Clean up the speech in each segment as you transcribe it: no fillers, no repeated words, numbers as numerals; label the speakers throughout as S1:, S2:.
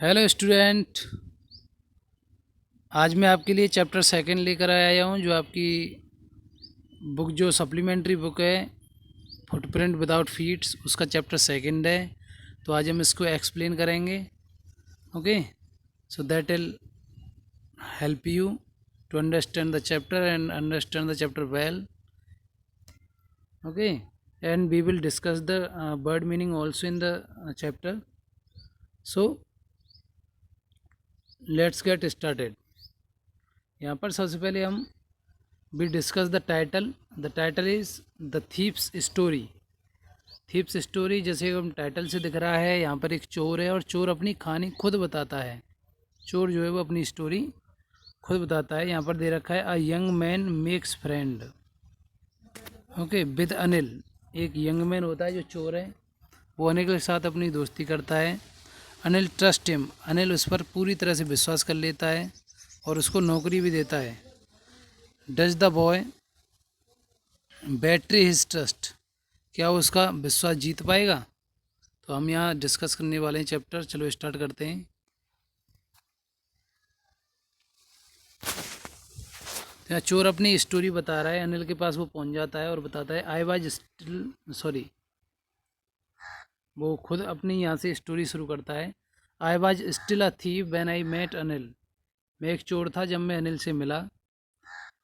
S1: Hello student. आज मैं आपके लिए चैप्टर सेकंड लेकर आया हूँ, जो आपकी बुक जो सप्लीमेंट्री बुक है फुटप्रिंट विदाउट फीट्स, उसका चैप्टर सेकंड है। तो आज हम इसको एक्सप्लेन करेंगे। Okay, so that will help you to understand the chapter and understand the chapter well. Okay, and we will discuss the word meaning also in the chapter. So let's get started. यहाँ पर सबसे पहले हम we discuss the title is the thief's story। Thieves story, जैसे हम title से दिख रहा है, यहाँ पर एक चोर है और चोर अपनी कहानी खुद बताता है। चोर जो है वो अपनी स्टोरी खुद बताता है। यहाँ पर दे रखा है a young man makes friend okay with Anil. एक यंग मैन होता है जो चोर है, वो अनिल के साथ अपनी दोस्ती करता है। अनिल ट्रस्ट हिम, अनिल उस पर पूरी तरह से विश्वास कर लेता है और उसको नौकरी भी देता है। Does the boy battery his trust, क्या वो उसका विश्वास जीत पाएगा? तो हम यहाँ डिस्कस करने वाले हैं चैप्टर। चलो स्टार्ट करते हैं। तो यहाँ चोर अपनी स्टोरी बता रहा है, अनिल के पास वो पहुँच जाता है और बताता है आई वाज स्टिल सॉरी। वो खुद अपनी यहाँ से स्टोरी शुरू करता है। I was still a thief when I met Anil, मैं एक चोर था जब मैं अनिल से मिला।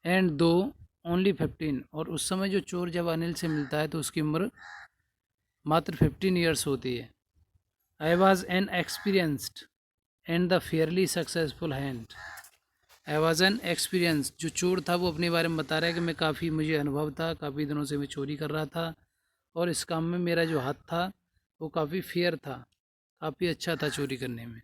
S1: एंड दो ओनली 15, और उस समय जो चोर जब अनिल से मिलता है तो उसकी उम्र मात्र 15 ईयर्स होती है। I was an experienced and the Fairlie successful hand. I was an experience, जो चोर था वो अपने बारे में बता रहा है कि मैं काफ़ी, मुझे अनुभव था, काफ़ी दिनों से मैं चोरी कर रहा था और इस काम में मेरा जो हाथ था वो काफ़ी फेयर था, काफ़ी अच्छा था चोरी करने में।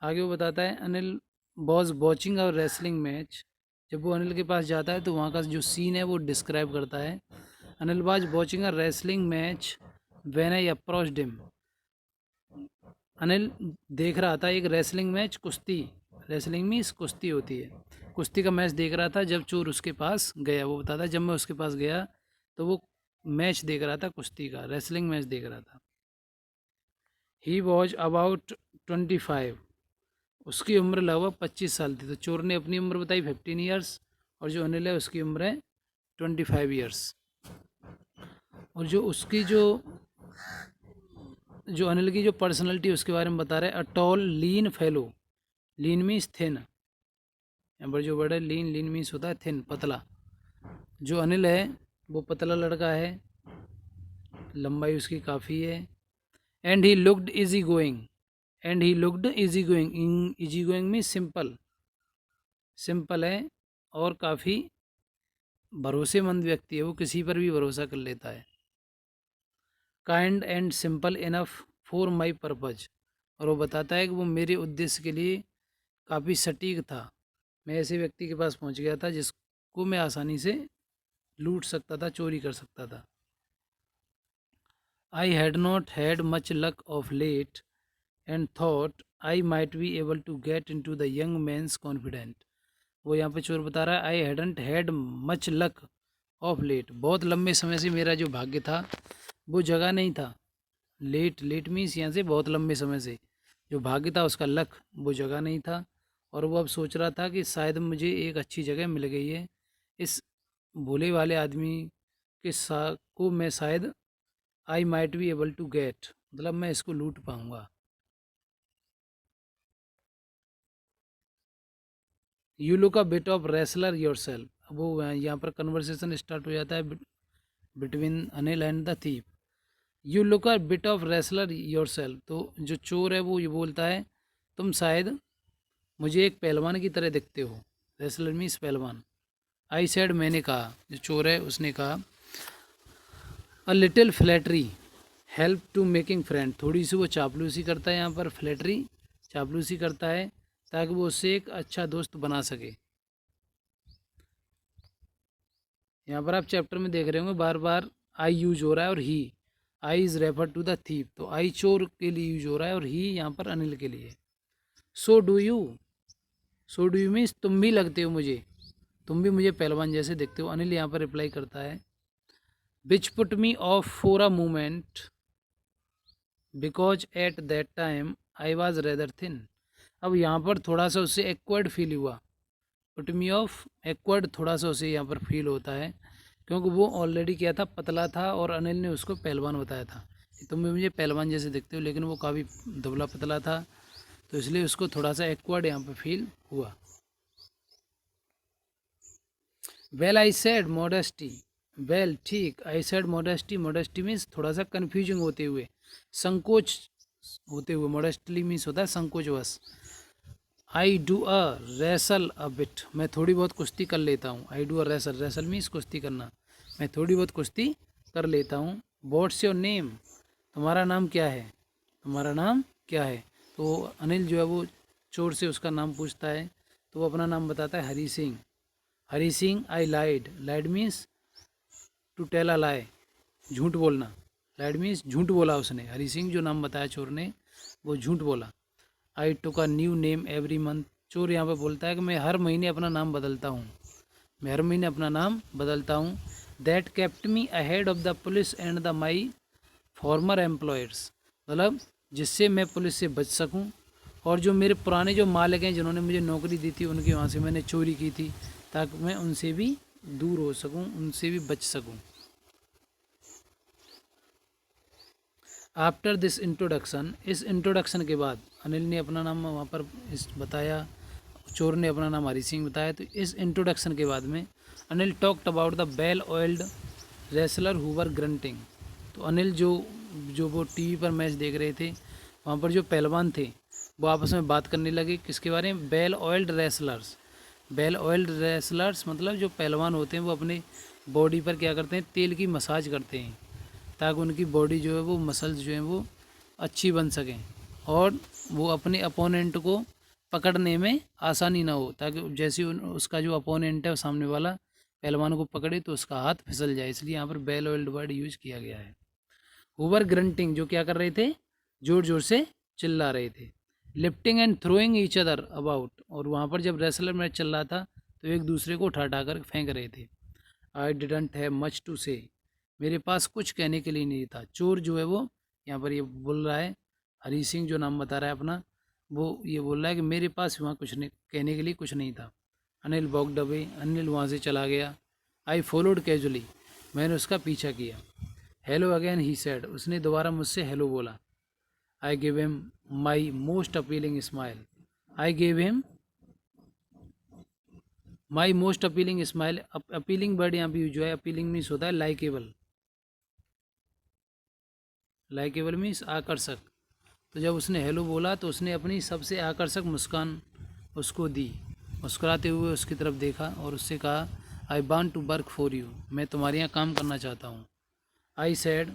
S1: आगे वो बताता है Anil was watching a wrestling match. जब वो अनिल के पास जाता है तो वहाँ का जो सीन है वो डिस्क्राइब करता है। Anil was watching a wrestling match when I approached him. Anil देख रहा था एक रेसलिंग मैच, कुश्ती, रेसलिंग मीन्स कुश्ती होती है, कुश्ती का मैच देख रहा था जब चोर उसके पास गया। वो बताता है जब मैं उसके पास गया तो वो मैच देख रहा था, कुश्ती का रेसलिंग मैच देख रहा था। ही वॉज अबाउट 25, उसकी उम्र लगभग 25 साल थी। तो चोर ने अपनी उम्र बताई 15 ईयर्स और जो अनिल है उसकी उम्र है 25 ईयर्स। और जो उसकी जो अनिल की जो पर्सनैलिटी उसके बारे में बता रहे हैं, a tall lean fellow. Lean means thin, यहाँ पर जो वर्ड है लीन, लीन मीन्स होता है थिन, पतला। जो अनिल है वो पतला लड़का है, लंबाई उसकी काफ़ी है। And he looked easy going, and he looked easy going, easy going means simple, simple है और काफ़ी भरोसेमंद व्यक्ति है, वो किसी पर भी भरोसा कर लेता है। Kind and simple enough for my purpose, और वो बताता है कि वो मेरे उद्देश्य के लिए काफ़ी सटीक था। मैं ऐसे व्यक्ति के पास पहुंच गया था जिसको मैं आसानी से लूट सकता था, चोरी कर सकता था। I had not had much luck of late and thought I might be able to get in to the young man's confident. वो यहाँ पे चोर बता रहा है I hadn't had much luck of late, बहुत लंबे समय से मेरा जो भाग्य था वो जगह नहीं था। लेट, लेट मीन्स यहाँ से बहुत लंबे समय से जो भाग्य था उसका लक वो जगह नहीं था। और वो अब सोच रहा था कि शायद मुझे एक अच्छी जगह मिल गई है, इस भोले वाले आदमी के साथ को मैं शायद I might be able to get, मतलब मैं इसको लूट पाऊंगा। You look a bit of wrestler your self, वो यहाँ पर कन्वर्सेशन स्टार्ट हो जाता है between Anil and the thief. You look a bit of wrestler your self, तो जो चोर है वो ये बोलता है तुम शायद मुझे एक पहलवान की तरह दिखते हो। रेसलर मीन्स पहलवान। आई सेड, मैंने कहा, जो चोर है उसने कहा, a little flattery help to making friend, थोड़ी सी वो चापलूसी करता है, यहाँ पर फ्लैटरी चापलूसी करता है ताकि वो उससे एक अच्छा दोस्त बना सके। यहाँ पर आप चैप्टर में देख रहे होंगे बार बार आई यूज हो रहा है और ही, I is refer to the thief, तो आई चोर के लिए यूज हो रहा है और ही यहाँ पर अनिल के लिए। So do you, so do you means तुम भी लगते हो मुझे, तुम भी मुझे पहलवान जैसे देखते हो। अनिल यहाँ पर रिप्लाई करता है which put me of for a moment because at that time I was rather thin. अब यहाँ पर थोड़ा सा उससे एक्वर्ड फील हुआ, पुट मी ऑफ एक्वर्ड, थोड़ा सा उसे यहाँ पर फील होता है क्योंकि वो ऑलरेडी क्या था, पतला था और अनिल ने उसको पहलवान बताया था, तुम भी मुझे पहलवान जैसे दिखते हो, लेकिन वो काफ़ी दुबला पतला था, तो इसलिए उसको थोड़ा सा एक्वर्ड यहाँ पर फील हुआ। Well I said modesty, well ठीक, I said modesty, modesty means थोड़ा सा कन्फ्यूजिंग होते हुए, संकोच होते हुए, मॉडेस्टली मीन्स होता है संकोचवश। I do a wrestle a bit, मैं थोड़ी बहुत कुश्ती कर लेता हूँ। I do a wrestle, wrestle means कुश्ती करना, मैं थोड़ी बहुत कुश्ती कर लेता हूँ। व्हाट्स योर नेम, तुम्हारा नाम क्या है, तुम्हारा नाम क्या है। तो अनिल जो है वो चोर से उसका नाम पूछता है, तो वो अपना नाम बताता है हरी सिंह। हरी सिंह, आई लाइड, लाइड मीन्स टू टेल अ लाई, झूठ बोलना, लाइड मीन्स झूठ बोला उसने, हरी सिंह जो नाम बताया चोर ने वो झूठ बोला। I took a new name every month, चोर यहाँ पे बोलता है कि मैं हर महीने अपना नाम बदलता हूँ, मैं हर महीने अपना नाम बदलता हूँ। That kept me ahead of the police and the my farmer employers, मतलब जिससे मैं पुलिस से बच सकूँ और जो मेरे पुराने जो मालिक हैं जिन्होंने मुझे नौकरी दी थी उनकी वहाँ से मैंने चोरी की थी, ताकि मैं उनसे भी दूर हो सकूँ, उनसे भी बच सकूँ। आफ्टर दिस इंट्रोडक्शन, इस इंट्रोडक्शन के बाद अनिल ने अपना नाम वहाँ पर इस बताया, चोर ने अपना नाम हरी सिंह बताया, तो इस इंट्रोडक्शन के बाद में Anil talked about the well oiled wrestler who were grunting. तो अनिल जो जो वो टीवी पर मैच देख रहे थे, वहाँ पर जो पहलवान थे वो आपस में बात करने लगे, किसके बारे में, well oiled wrestlers. Well oiled wrestlers मतलब जो पहलवान होते हैं वो अपने बॉडी पर क्या करते हैं, तेल की मसाज करते हैं, ताकि उनकी बॉडी जो है वो मसल्स जो हैं वो अच्छी बन सकें और वो अपने अपोनेंट को पकड़ने में आसानी ना हो, ताकि जैसे उसका जो अपोनेंट है सामने वाला पहलवान को पकड़े तो उसका हाथ फिसल जाए, इसलिए यहाँ पर वेल ऑयल्ड वर्ड यूज किया गया है। ओवर ग्रंटिंग, जो क्या कर रहे थे, जोर जोर से चिल्ला रहे थे। Lifting and throwing each other about, और वहाँ पर जब रेसलर मैच चल रहा था तो एक दूसरे को उठा उठा कर फेंक रहे थे। I didn't have much to say, मेरे पास कुछ कहने के लिए नहीं था। चोर जो है वो यहाँ पर ये बोल रहा है, हरी सिंह जो नाम बता रहा है अपना, वो ये बोल रहा है कि मेरे पास वहाँ कुछ नहीं कहने के लिए कुछ नहीं था। अनिल वॉकड अवे, अनिल वहाँ से चला गया। आई फॉलोड कैजुअली, मैंने उसका पीछा किया। हेलो अगेन ही सेड, उसने दोबारा मुझसे हेलो बोला। I give him my most appealing smile, I give him my most appealing smile. Appealing word यहाँ पे यूज हुआ है, अपीलिंग मीन्स होता है लाइकेबल, लाइकेबल मीन्स आकर्षक। तो जब उसने हेलो बोला तो उसने अपनी सबसे आकर्षक मुस्कान उसको दी, मुस्कुराते हुए उसकी तरफ देखा और उससे कहा, I want to work for you, मैं तुम्हारे यहाँ काम करना चाहता हूँ। I said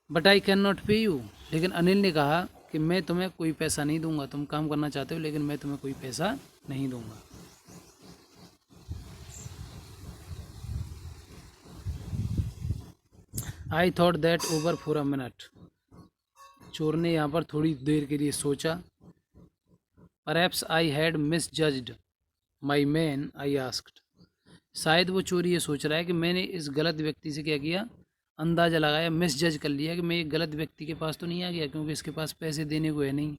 S1: but I can not pay you, लेकिन अनिल ने कहा कि मैं तुम्हें कोई पैसा नहीं दूंगा, तुम काम करना चाहते हो लेकिन मैं तुम्हें कोई पैसा नहीं दूंगा। I thought that over for a minute, चोर ने यहाँ पर थोड़ी देर के लिए सोचा। Perhaps I had miss judged my man, I asked, शायद वो चोर ये सोच रहा है कि मैंने इस गलत व्यक्ति से क्या किया, अंदाज़ा लगाया, मिस जज कर लिया कि मैं एक गलत व्यक्ति के पास तो नहीं आ गया, क्योंकि इसके पास पैसे देने को है नहीं,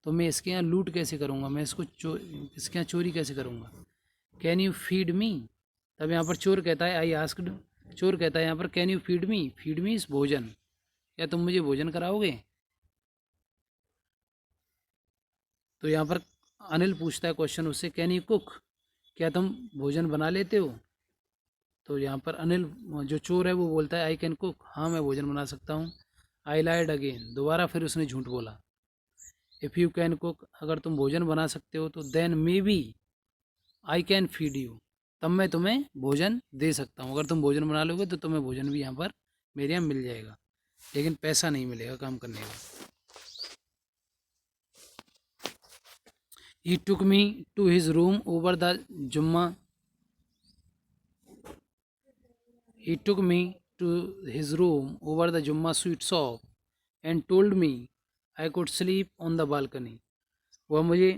S1: तो मैं इसके यहाँ लूट कैसे करूँगा, मैं इसको इसके यहाँ चोरी कैसे करूँगा। कैन यू फीड मी, तब यहाँ पर चोर कहता है, आई आस्क्ड, चोर कहता है यहाँ पर कैन यू फीड मी इस भोजन, क्या तुम मुझे भोजन कराओगे। तो यहाँ पर अनिल पूछता है क्वेश्चन उससे, कैन यू कुक, क्या तुम भोजन बना लेते हो। तो यहाँ पर अनिल जो चोर है वो बोलता है, आई कैन कुक, हाँ मैं भोजन बना सकता हूँ। आई लाइड अगेन, दोबारा फिर उसने झूठ बोला। इफ़ यू कैन कुक, अगर तुम भोजन बना सकते हो तो then maybe I can feed you, तब मैं तुम्हें भोजन दे सकता हूँ, अगर तुम भोजन बना लोगे तो तुम्हें भोजन भी यहाँ पर मेरे यहाँ मिल जाएगा, लेकिन पैसा नहीं मिलेगा काम करने का। He took me to his room over the जुम्मा, he took me to his room over the Jumma sweet shop and told me I could sleep on the balcony. वह मुझे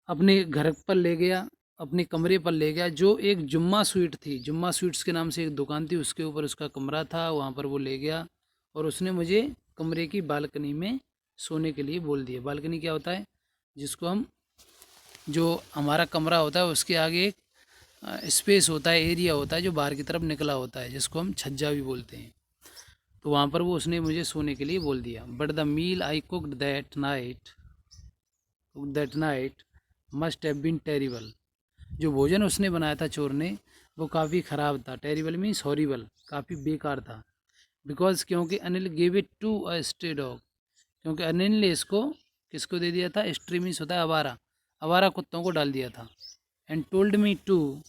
S1: अपने घर पर ले गया, अपने कमरे पर ले गया, जो एक जुम्मा स्वीट थी, जुम्मा स्वीट्स के नाम से एक दुकान थी, उसके ऊपर उसका कमरा था, वहाँ पर वो ले गया और उसने मुझे कमरे की बालकनी में सोने के लिए बोल दिया। बालकनी क्या होता है, जिसको हम, जो हमारा कमरा होता है उसके आगे एक स्पेस होता है, एरिया होता है जो बाहर की तरफ निकला होता है, जिसको हम छज्जा भी बोलते हैं। तो वहाँ पर वो उसने मुझे सोने के लिए बोल दिया। But the meal I cooked that night must have been terrible. जो भोजन उसने बनाया था चोर ने, वो काफ़ी ख़राब था। टेरिबल मीन्स हॉरिबल, काफ़ी बेकार था। बिकॉज क्योंकि Anil gave it to a stray dog, क्योंकि अनिल ने इसको किसको दे दिया था, स्ट्रे मीन्स होता है आवारा, आवारा कुत्तों को डाल दिया था। And told me to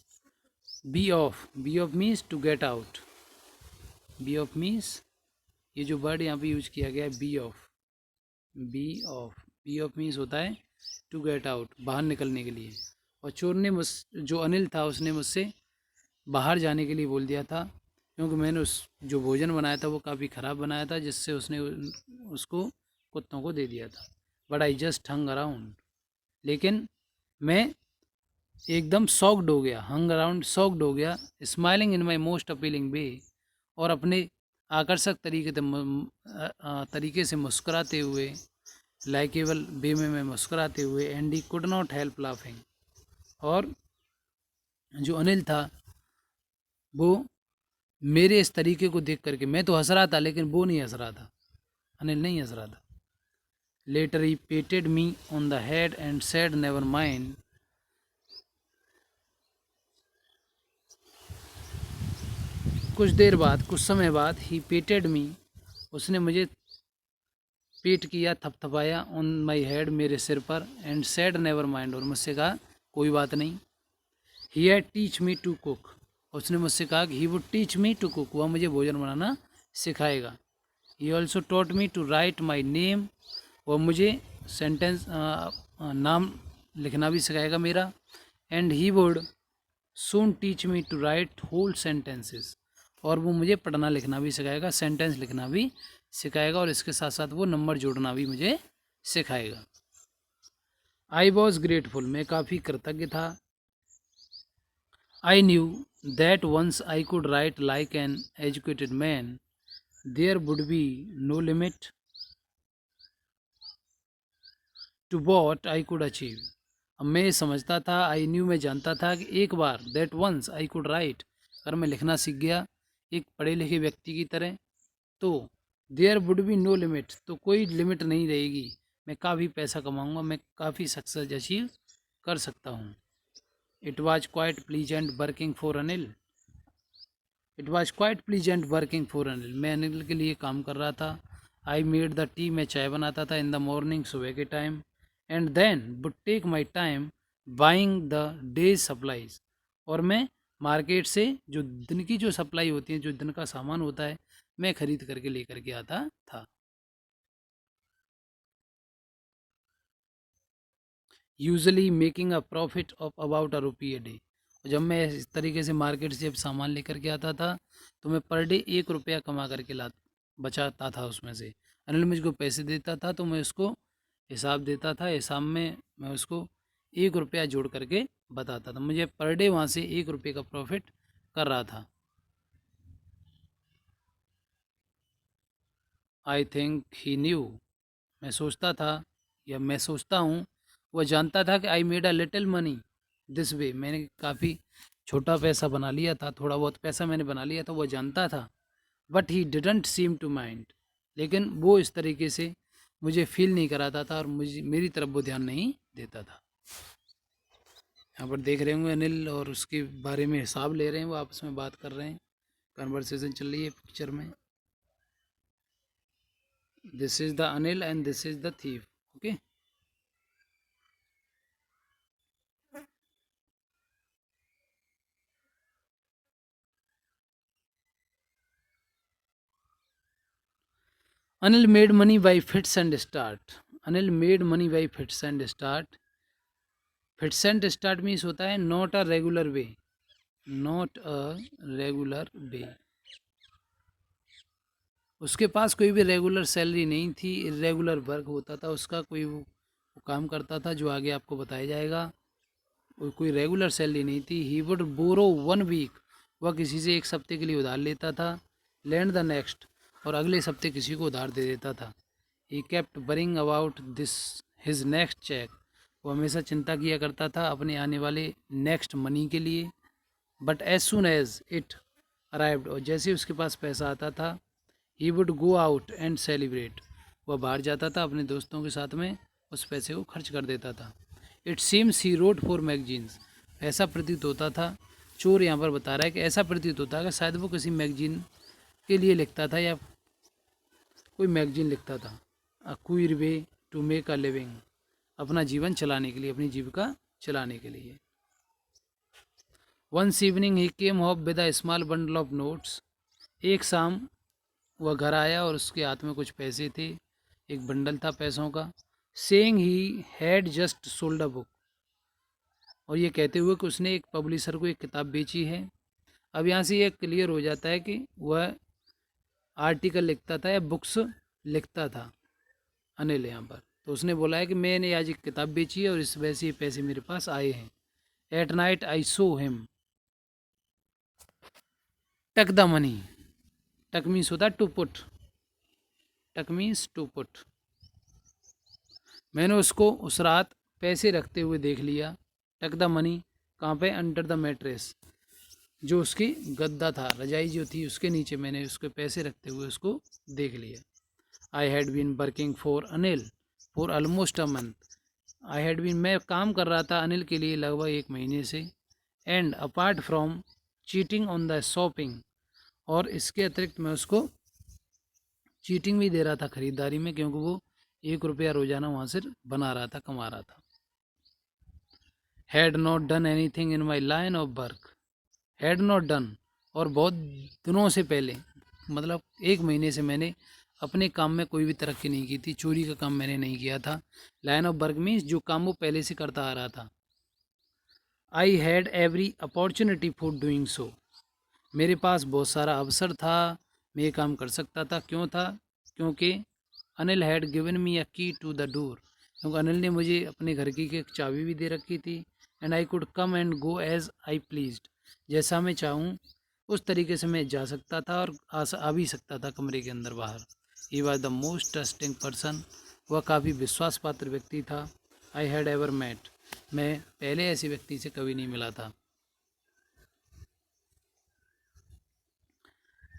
S1: be off means to get out, be off means, ये जो वर्ड यहाँ पे यूज किया गया है बी ऑफ मीन्स होता है टू गेट आउट, बाहर निकलने के लिए। और चोर ने जो अनिल था उसने मुझसे बाहर जाने के लिए बोल दिया था, क्योंकि मैंने उस जो भोजन बनाया था वो काफ़ी ख़राब बनाया था, जिससे उसने उसको कुत्तों को दे दिया था। But I just hung around, लेकिन मैं एकदम सॉक्ड हो गया, हंग अराउंड सॉक्ड हो गया, smiling in my most appealing way, और अपने आकर्षक तरीके से मुस्कुराते हुए, लाइकेबल वे में मैं मुस्कुराते हुए। And he could not help laughing, और जो अनिल था वो मेरे इस तरीके को देख करके, मैं तो हंस रहा था लेकिन वो नहीं हंस रहा था, अनिल नहीं हंस रहा था। Later he patted me on the head and said never mind. कुछ देर बाद, कुछ समय बाद, ही पेटेड मी, उसने मुझे पेट किया, थपथपाया, ऑन माई हेड, मेरे सिर पर, एंड सेड नेवर माइंड, और मुझसे कहा कोई बात नहीं। He had teach me to cook, उसने मुझसे कहा कि he would teach me to cook, वह मुझे भोजन बनाना सिखाएगा। He also taught me to write my name, वह मुझे सेंटेंस नाम लिखना भी सिखाएगा मेरा। And he would soon teach me to write whole sentences, और वो मुझे पढ़ना लिखना भी सिखाएगा, सेंटेंस लिखना भी सिखाएगा, और इसके साथ साथ वो नंबर जोड़ना भी मुझे सिखाएगा। आई वॉज ग्रेटफुल, मैं काफ़ी कृतज्ञ था। I knew that once I could write like an educated man, there would be no limit to what I could achieve. अब मैं समझता था, आई न्यू, मैं जानता था कि एक बार, that once I could write, अगर मैं लिखना सीख गया एक पढ़े लिखे व्यक्ति की तरह, तो there would be no limit, तो कोई लिमिट नहीं रहेगी, मैं काफ़ी पैसा कमाऊंगा, मैं काफ़ी सक्सेस अचीव कर सकता हूँ। It was quite pleasant working for Anil, it was quite pleasant working for Anil, मैं अनिल के लिए काम कर रहा था। आई मेड द टी, मैं चाय बनाता था, इन द मॉर्निंग, सुबह के time. And then would take my time buying the day's supplies, और मैं मार्केट से जो दिन की जो सप्लाई होती है, जो दिन का सामान होता है, मैं खरीद करके लेकर के आता था। Usually making a profit of about ₹1 day, जब मैं इस तरीके से मार्केट से जब सामान लेकर के आता था, तो मैं पर डे ₹1 कमा करके ला बचाता था उसमें से। अनिल मुझको पैसे देता था तो मैं उसको हिसाब देता था, हिसाब में मैं उसको ₹1 जोड़ करके बताता था, मुझे पर डे वहाँ से ₹1 का प्रॉफिट कर रहा था। आई थिंक ही न्यू, मैं सोचता था, या मैं सोचता हूँ, वह जानता था कि I made a little money this way, मैंने काफ़ी छोटा पैसा बना लिया था, थोड़ा बहुत पैसा मैंने बना लिया था, वह जानता था। But he didn't seem to mind, लेकिन वो इस तरीके से मुझे फील नहीं कराता था, और मुझे मेरी तरफ वो ध्यान नहीं देता था। यहाँ पर देख रहे होंगे अनिल और उसके बारे में हिसाब ले रहे हैं, वो आपस में बात कर रहे हैं, कन्वर्सेशन चल रही है पिक्चर में। This is the Anil and this is the thief, okay. Anil made money by fits and start. Anil made money by fits and start. Fits and start means होता है not a regular way. Not a regular way. उसके पास कोई भी regular salary नहीं थी, irregular work होता था उसका, कोई वो काम करता था जो आगे आपको बताया जाएगा, और कोई रेगुलर सैलरी नहीं थी। ही वुड बोरो 1 वीक, वह किसी से एक हफ्ते के लिए उधार लेता था। लैंड द नेक्स्ट, और अगले हफ्ते किसी को उधार दे देता था। He kept worrying about this his next cheque. वो हमेशा चिंता किया करता था अपने आने वाले नेक्स्ट मनी के लिए। But as soon as it arrived, और जैसे ही उसके पास पैसा आता था, he would go out and celebrate, वह बाहर जाता था अपने दोस्तों के साथ में, उस पैसे को खर्च कर देता था। It seems he road for magazines, ऐसा प्रतीत होता था, चोर यहाँ पर बता रहा है कि ऐसा प्रतीत होता है कि शायद वो किसी मैगजीन के लिए लिखता था या कोई मैगजीन लिखता था। A queer way to make a living, अपना जीवन चलाने के लिए, अपनी जीविका चलाने के लिए। Once evening he came home with a small bundle of notes, एक शाम वह घर आया और उसके हाथ में कुछ पैसे थे, एक बंडल था पैसों का। Saying he had just sold a book, और ये कहते हुए कि उसने एक पब्लिशर को एक किताब बेची है। अब यहाँ से ये क्लियर हो जाता है कि वह आर्टिकल लिखता था या बुक्स लिखता था अनिल यहाँ पर। तो उसने बोला है कि मैंने आज एक किताब बेची है और इस वजह से ये पैसे मेरे पास आए हैं। At night I saw him टक द मनी, टक मीन्स होता है टू पुट, टक मीन्स टू पुट। मैंने उसको उस रात पैसे रखते हुए देख लिया। टक द मनी कहाँ पे? अंडर द मैट्रेस, जो उसकी गद्दा था, रजाई जो थी उसके नीचे मैंने उसके पैसे रखते हुए उसको देख लिया। I had been working for Anil for almost a month, I had been, मैं काम कर रहा था अनिल के लिए लगभग 1 महीने से। And apart from cheating on the shopping, और इसके अतिरिक्त मैं उसको चीटिंग भी दे रहा था खरीदारी में, क्योंकि वो 1 रुपया रोजाना वहाँ से बना रहा था, कमा रहा था। Had not done anything in my line of work, had not done, और बहुत दिनों से पहले, मतलब 1 महीने से मैंने अपने काम में कोई भी तरक्की नहीं की थी, चोरी का काम मैंने नहीं किया था। लाइन ऑफ वर्क मीन्स जो काम वो पहले से करता आ रहा था। I had every opportunity for doing so, मेरे पास बहुत सारा अवसर था, मैं ये काम कर सकता था। क्यों था? क्योंकि अनिल हैड गिवन मी अ की टू द डोर, क्योंकि अनिल ने मुझे अपने घर की एक चाबी भी दे रखी थी। And I could come and go as I pleased, जैसा मैं चाहूँ उस तरीके से मैं जा सकता था और आ भी सकता था कमरे के अंदर बाहर। He was the most trusting person, वह काफ़ी विश्वास पात्र व्यक्ति था। आई हैड एवर मेट, मैं पहले ऐसे व्यक्ति से कभी नहीं मिला था।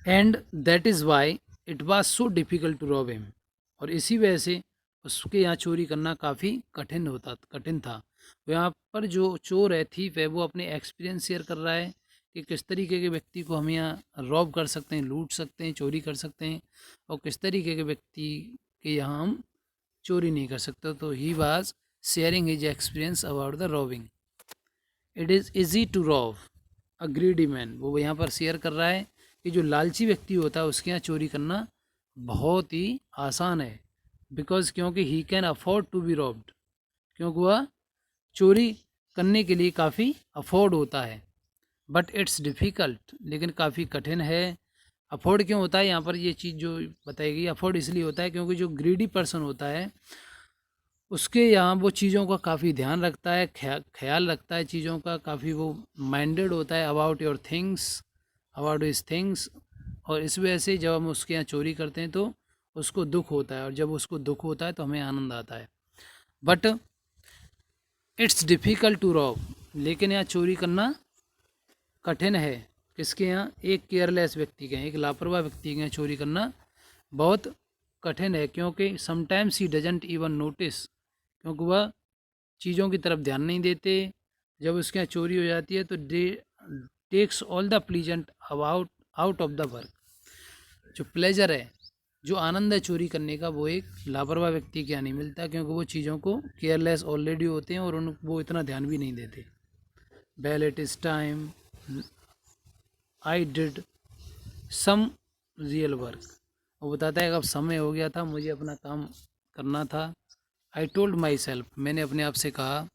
S1: And that is why it was so difficult to rob him, और इसी वजह से उसके यहाँ चोरी करना काफ़ी कठिन था। यहाँ पर जो चोर है, थीफ है, वो अपने एक्सपीरियंस शेयर कर रहा है कि किस तरीके के व्यक्ति को हम यहाँ रॉब कर सकते हैं, लूट सकते हैं, चोरी कर सकते हैं, और किस तरीके के व्यक्ति के यहाँ हम चोरी नहीं कर सकते। तो he was sharing his experience about the robbing. It is easy to rob a greedy man, वो यहाँ पर शेयर कर रहा है कि जो लालची व्यक्ति होता है उसके यहाँ चोरी करना बहुत ही आसान है। बिकॉज क्योंकि he can afford to be robbed, क्योंकि वह चोरी करने के लिए काफ़ी अफोर्ड होता है। बट इट्स डिफ़िकल्ट, लेकिन काफ़ी कठिन है। अफोर्ड क्यों होता है? यहाँ पर ये चीज़ जो बताई गई, अफोर्ड इसलिए होता है क्योंकि जो ग्रीडी पर्सन होता है उसके यहाँ वो चीज़ों का काफ़ी ध्यान रखता है, ख्याल रखता है चीज़ों का, काफ़ी वो माइंडेड होता है about your things, about his things. और इस वजह से जब हम उसके यहाँ चोरी करते हैं तो उसको दुख होता है, और जब उसको दुख होता है तो हमें आनंद आता है। But it's difficult to rob, लेकिन यहाँ चोरी करना कठिन है। किसके यहाँ? एक केयरलेस व्यक्ति के यहाँ, एक लापरवाह व्यक्ति के यहाँ चोरी करना बहुत कठिन है। क्योंकि sometimes he doesn't even notice, क्योंकि वह चीज़ों की तरफ ध्यान नहीं देते। जब उसके यहाँ चोरी हो जाती है तो they takes all the pleasant about out of the work, जो प्लेजर है, जो आनंद है चोरी करने का, वो एक लापरवाह व्यक्ति के यहाँ नहीं मिलता, क्योंकि वो चीज़ों को केयरलेस ऑलरेडी होते हैं और उन वो इतना ध्यान भी नहीं देते। Well it is time I did some real work, वो बताता है कि अब समय हो गया था, मुझे अपना काम करना था। आई टोल्ड माई सेल्फ, मैंने अपने आप से कहा,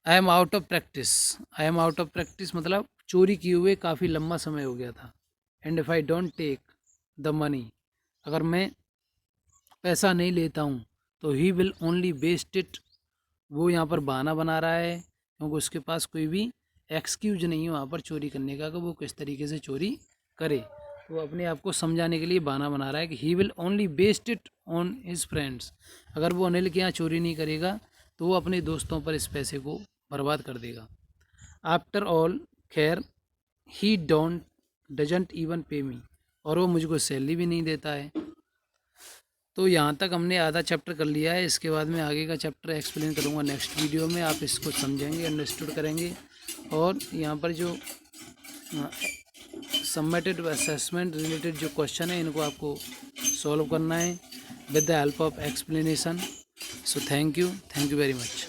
S1: I am out of practice, I am out of practice मतलब चोरी किए हुए काफ़ी लंबा समय हो गया था। And if I don't take the money, अगर मैं पैसा नहीं लेता हूँ तो he will only waste it, वो यहाँ पर बहाना बना रहा है, क्योंकि उसके पास कोई भी एक्सक्यूज नहीं है वहाँ पर चोरी करने का कि वो किस तरीके से चोरी करे। तो वो अपने आप को समझाने के लिए बहाना बना रहा है कि he will only waste it on his friends. अगर वो अनिल के यहाँ चोरी नहीं करेगा तो वो अपने दोस्तों पर इस पैसे को बर्बाद कर देगा। आफ्टर ऑल खैर ही डजंट इवन पे मी, और वो मुझको सैलरी भी नहीं देता है। तो यहाँ तक हमने आधा चैप्टर कर लिया है। इसके बाद मैं आगे का चैप्टर एक्सप्लेन करूँगा नेक्स्ट वीडियो में। आप इसको समझेंगे, अंडरस्टूड करेंगे। और यहाँ पर जो सबमिटेड असेसमेंट रिलेटेड जो क्वेश्चन है इनको आपको सॉल्व करना है with the help of explanation. So thank you very much.